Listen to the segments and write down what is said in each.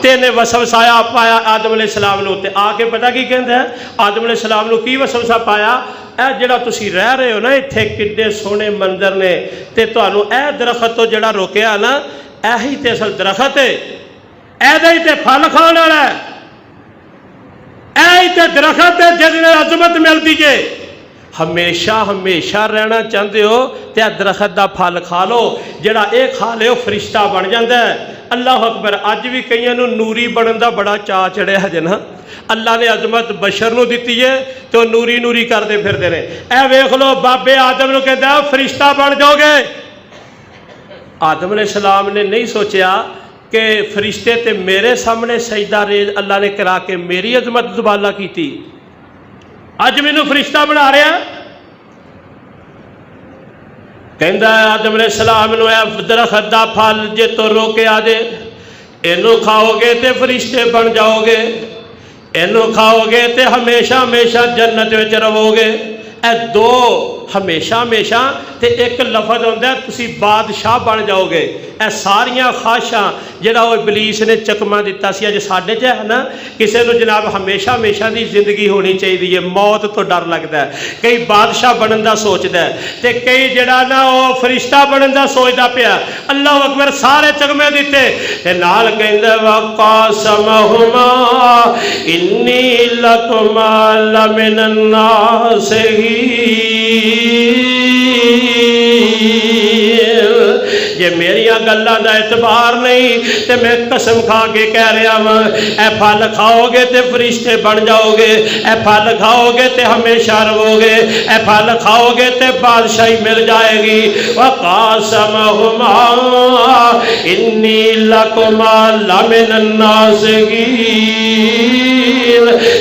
تے نے وسوسایا پایا آدم علیہ السلام نو تے آ کے پتہ کی کہندا ہے آدم علیہ السلام نو کی وسوسا پایا اے جڑا تسی رہ رہے ہو نا اتھے کڈے سونے منظر نے تے تانوں اے درخت تو جڑا روکیا نا ایہی تے اصل درخت ہے ایدے ہی تے پھل کھان والا ہے ایہی تے درخت ہے جس نے عظمت ملتی جے ہمیشہ ہمیشہ رہنا چاہتے ہو تے درخت دا پھل کھا لو جڑا اے کھا لے فرشتہ بن جاندا ہے اللہ اکبر اج بھی کئیاں نو نوری بنن دا بڑا چاہ چڑھیا ہے جنا اللہ نے عظمت بشر نو دتی ہے تو نوری نوری کردے پھردے نے اے ویکھ لو بابے آدم نو کہندا فرشتہ بن جاؤ گے آدم علیہ السلام نے نہیں سوچیا کہ فرشتے تے میرے سامنے سجدہ ریز اللہ نے کرا کے میری عظمت زبالہ کیتی اج مینوں فرشتہ بنا رہا کہندا ہے آدم علیہ السلام نو اے درخت دا پھل جے تو روکیا جے اینو کھاؤ گے تے فرشتے بن جاؤ گے اینو کھاؤ گے تے ہمیشہ ہمیشہ جنت وچ رہو گے اے دو ہمیشہ ہمیشہ تے ایک لفظ ہوندا ہے تسی بادشاہ بن جاؤ گے اے ساریاں خواہشاں جڑا وہ ابلیس نے چکما دیتا سی اج ساڈے چ ہے نا کسے نو جناب ہمیشہ ہمیشہ دی زندگی ہونی چاہیے موت تو ڈر لگدا ہے کئی بادشاہ بنن دا سوچدا ہے تے کئی جڑا نا او فرشتہ بنن دا سوچدا پیا اللہ اکبر سارے چکمے دتے تے نال کہندا وقاسمہما انی لکما لمن الناصحین یہ میری گلاں دا اعتبار نہیں تے میں قسم کھا کے کہہ رہا ہوں اے پھل کھاؤ گے تے فرشتے بن جاؤ گے اے پھل کھاؤ گے تے ہمیشہ رہو گے اے پھل کھاؤ گے تے بادشاہی مل جائے گی وقاسمہما انی لکما لمن الناصحین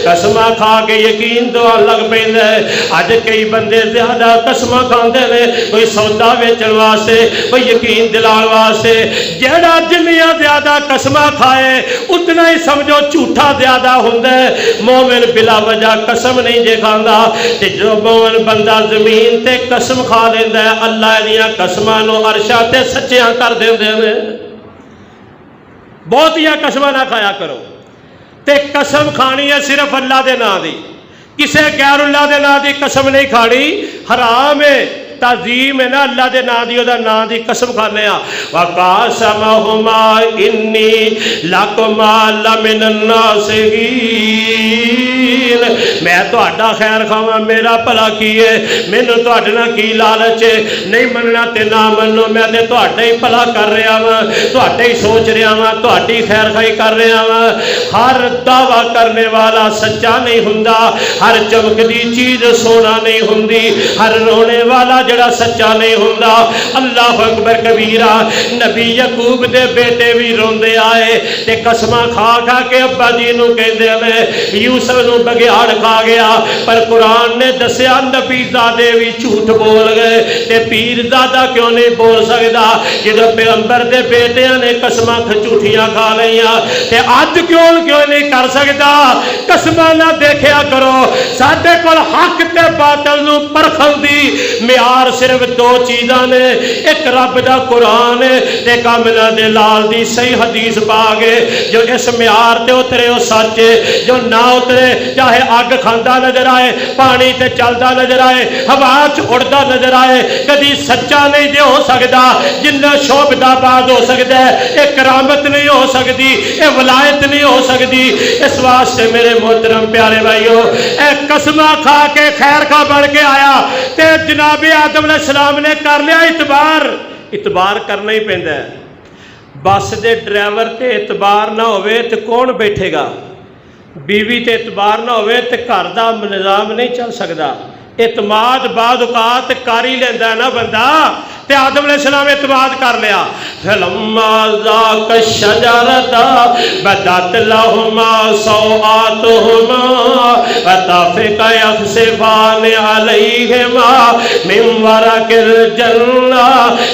قسمہ کھا کے یقین تو لگ پیندا ہے اج کئی بندے زیادہ قسمہ کھاندے نے کوئی سودا ویچن واسطے کوئی یقین دلال واسطے جڑا جنیاں زیادہ قسمہ کھائے اتنا ہی سمجھو جھوٹا زیادہ ہوندا ہے مومن بلا وجہ قسم نہیں جے کھاندا تے جو مومن بندہ زمین تے قسم کھا لیندا ہے اللہ دیاں قسماں نو عرشاں تے سچیاں کر دیندے نے بہتیاں قسماں نہ کھایا کرو تے قسم کھانی ہے صرف اللہ دے نام دی کسے غیر اللہ دے نام دی قسم نہیں کھانی حرام ہے تعظیم ہے نا اللہ دے نام دی او دا نام دی قسم کھانے ہاں وقاسمہما انی لکما لمن الناصحین میں تہاڈا خیر کھاواں میرا بھلا کی ہے مینوں تہاڈے نال کی لالچ ہے نہیں مننا تے نہ منو میں تے تہاڈا ہی بھلا کر رہا ہاں تہاڈا ہی سوچ رہا ہاں تہاڈی خیر خائی کر رہا ہاں ہر دعویٰ کرنے والا سچا نہیں ہوندا ہر چمکدی چیز سونا نہیں ہوندی ہر رونے والا جڑا سچا نہیں ہوندا اللہ اکبر کبیرہ نبی یعقوب دے بیٹے بھی روندے آئے تے قسماں کھا کھا کے ابا جی نو کہندے میں یوسف نو بگیاڑ کھا گیا پر قرآن نے دسیا نبی زادے بھی جھوٹ بول گئے تے پیر زادہ کیوں نہیں بول سکدا جدوں پیغمبر دے بیٹیاں نے قسماں جھوٹیاں کھا لیاں تے اج کیوں نہیں کر سکدا قسماں نہ دیکھیا کرو ساڈے کول حق تے باطل نو پرکھن دی معیار صرف دو چیزاں نے ایک رب دا قرآن ہے تے کاملہ دے لال دی صحیح حدیث پاگے جو اس معیار تے اترے وہ سچ ہے جو نہ اترے چاہے آگ کھاندا نظر آئے پانی تے چلدا نظر آئے ہوا چ اڑدا نظر آئے کدی سچا نہیں دے ہو سکدا جنہ شعبہ باز ہو سکدا ہے اے کرامت نہیں ہو سکتی اے ولایت نہیں ہو سکتی اس واسطے میرے محترم پیارے بھائیو اے قسمہ کھا کے خیر کا بڑھ کے آیا تے جناب آدم علیہ السلام نے کر لیا اعتبار کرنا ہی پیندا ہے بس دے ڈرائیور تے اعتبار نہ ہوئے تے کون بیٹھے گا بیوی تے اعتبار نہ ہوئے تے گھر دا نظام نہیں چل سکدا اعتماد بعد اوقات کر ہی لیندا ہے نا بندہ تے آدم علیہ السلام اعتماد کر لیا فلما ذاق الشجرۃ بدت لهما سوآتهما وطفقا يخصفان عليهما من ورق الجنہ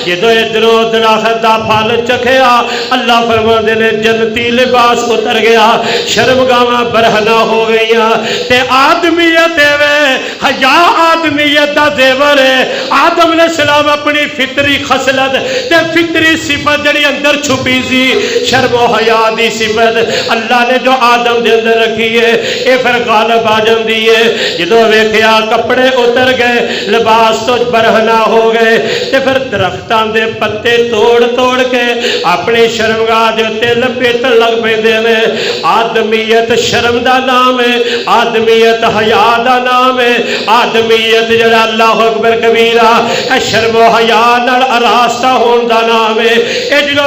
جدو ادھروں درخت دا پھل چکھیا اللہ فرماندے نے جنتی لباس اتر گیا شرمگاواں برہنہ ہو گئیاں تے آدمیت وے حیا آدمیت دا زیور ہے آدم علیہ السلام اپنی فطری خصلت تے فطری صفت جڑی اندر چھپی سی شرم و حیا دی صفت اللہ نے جو آدم دے اندر رکھی ہے اے پھر غالب آ جاندی ہے جدوں ویکھیا کپڑے اتر گئے لباس تو برہنا ہو گئے تے پھر درختاں دے پتے توڑ توڑ کے اپنی شرمگاہ دے تے لپیٹن لگ پیندے نے آدمیت شرم دا نام ہے آدمیت حیا دا نام ہے آدمیت جڑا اللہ اکبر کبیرہ شرم و حیا نال آراستہ ہون دا نام ہے اے جدوں